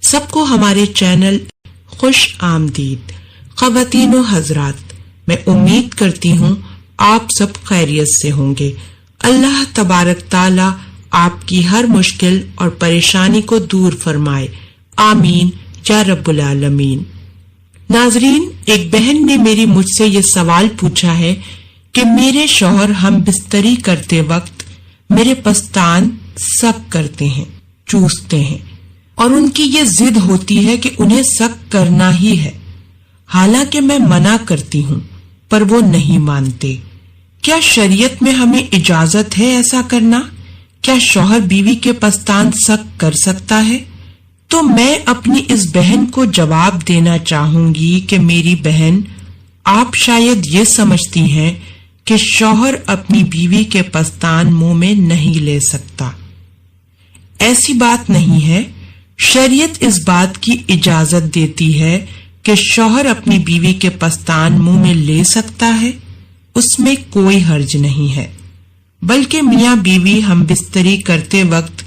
سب کو ہمارے چینل خوش آمدید۔ خواتین و حضرات، میں امید کرتی ہوں آپ سب خیریت سے ہوں گے۔ اللہ تبارک تعالی آپ کی ہر مشکل اور پریشانی کو دور فرمائے، آمین یا رب العالمین۔ ناظرین، ایک بہن نے مجھ سے یہ سوال پوچھا ہے کہ میرے شوہر ہم بستری کرتے وقت میرے پستان سک کرتے ہیں، چوستے ہیں، اور ان کی یہ ضد ہوتی ہے کہ انہیں سک کرنا ہی ہے، حالانکہ میں منع کرتی ہوں پر وہ نہیں مانتے۔ کیا شریعت میں ہمیں اجازت ہے ایسا کرنا؟ کیا شوہر بیوی کے پستان سک کر سکتا ہے؟ تو میں اپنی اس بہن کو جواب دینا چاہوں گی کہ میری بہن، آپ شاید یہ سمجھتی ہیں کہ شوہر اپنی بیوی کے پستان منہ میں نہیں لے سکتا۔ ایسی بات نہیں ہے۔ شریعت اس بات کی اجازت دیتی ہے کہ شوہر اپنی بیوی کے پستان منہ میں لے سکتا ہے، اس میں کوئی حرج نہیں ہے۔ بلکہ میاں بیوی ہم بستری کرتے وقت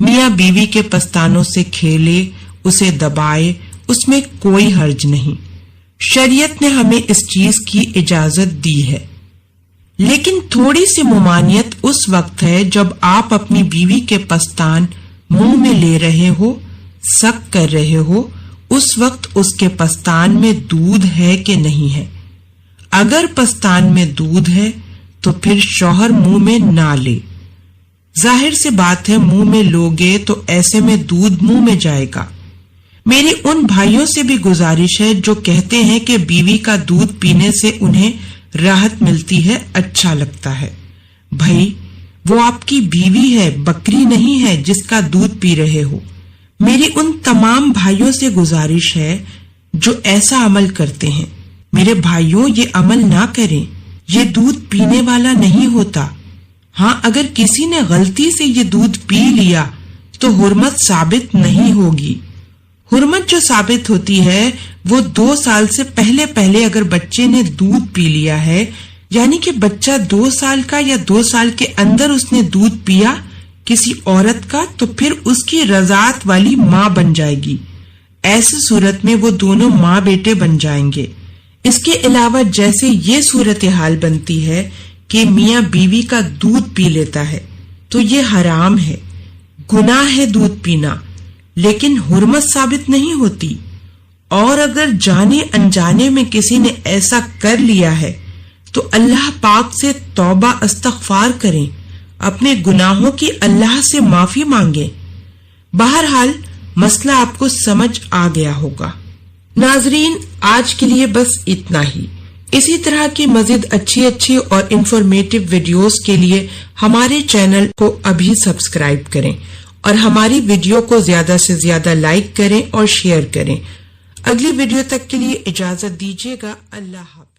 میاں بیوی کے پستانوں سے کھیلے، اسے دبائے، اس میں کوئی حرج نہیں۔ شریعت نے ہمیں اس چیز کی اجازت دی ہے۔ لیکن تھوڑی سی ممانعت اس وقت ہے جب آپ اپنی بیوی کے پستان منہ میں لے رہے ہو، سک کر رہے ہو، اس وقت اس کے پستان میں دودھ ہے کہ نہیں ہے۔ اگر پستان میں دودھ ہے تو پھر شوہر منہ میں نہ لے۔ ظاہر سی بات ہے، منہ میں لوگے تو ایسے میں دودھ منہ میں جائے گا۔ میری ان بھائیوں سے بھی گزارش ہے جو کہتے ہیں کہ بیوی کا دودھ پینے سے انہیں راحت ملتی ہے، اچھا لگتا ہے۔ بھائی، وہ آپ کی بیوی ہے، بکری نہیں ہے جس کا دودھ پی رہے ہو۔ میری ان تمام بھائیوں سے گزارش ہے جو ایسا عمل کرتے ہیں، میرے بھائیوں یہ عمل نہ کریں، یہ دودھ پینے والا نہیں ہوتا۔ ہاں، اگر کسی نے غلطی سے یہ دودھ پی لیا تو حرمت ثابت نہیں ہوگی۔ حرمت جو ثابت ہوتی ہے وہ 2 سال سے پہلے اگر بچے نے دودھ پی لیا ہے، یعنی کہ بچہ 2 سال کا یا 2 سال کے اندر اس نے دودھ پیا کسی عورت کا، تو پھر اس کی رضاعت والی ماں بن جائے گی۔ ایسی صورت میں وہ دونوں ماں بیٹے بن جائیں گے۔ اس کے علاوہ جیسے یہ صورتحال بنتی ہے کہ میاں بیوی کا دودھ پی لیتا ہے تو یہ حرام ہے، گناہ ہے دودھ پینا، لیکن حرمت ثابت نہیں ہوتی۔ اور اگر جانے انجانے میں کسی نے ایسا کر لیا ہے تو اللہ پاک سے توبہ استغفار کریں، اپنے گناہوں کی اللہ سے معافی مانگیں۔ بہرحال مسئلہ آپ کو سمجھ آ گیا ہوگا۔ ناظرین، آج کے لیے بس اتنا ہی۔ اسی طرح کی مزید اچھی اور انفارمیٹیو ویڈیوز کے لیے ہمارے چینل کو ابھی سبسکرائب کریں اور ہماری ویڈیو کو زیادہ سے زیادہ لائک کریں اور شیئر کریں۔ اگلی ویڈیو تک کے لیے اجازت دیجیے گا۔ اللہ حافظ۔